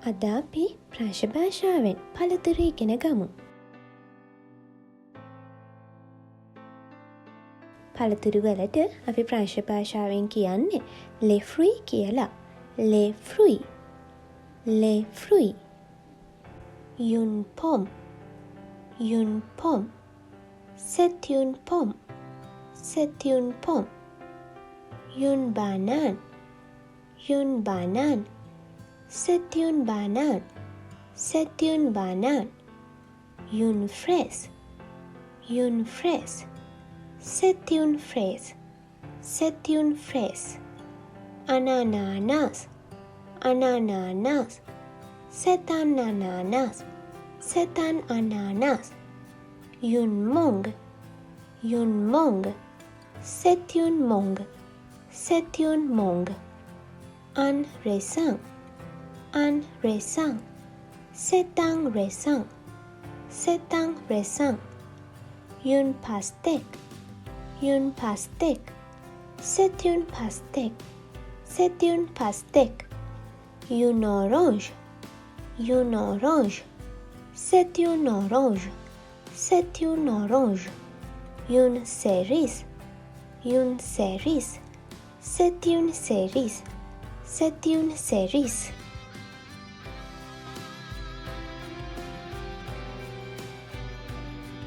අද අපි ප්‍රංශ භාෂාවෙන් පළතුරු ඉගෙන ගමු. පළතුරු වලට අපි ප්‍රංශ භාෂාවෙන් කියන්නේ les fruits කියලා. les fruits. les fruits. une pomme. une pomme. c'est une pomme. c'est une pomme. une banane. une banane. c'est une banane. c'est une banane. une fraise. une fraise. c'est une fraise. c'est une fraise. un ananas. un ananas. c'est un ananas. c'est un ananas. une mangue. une mangue. c'est une mangue. c'est une mangue. un raisin. un raisin. c'est un raisin. c'est un raisin. une pastèque. une pastèque. c'est une pastèque. c'est une pastèque. une orange. une orange. c'est une orange. c'est une orange. une cerise. une cerise. c'est une cerise. c'est une cerise.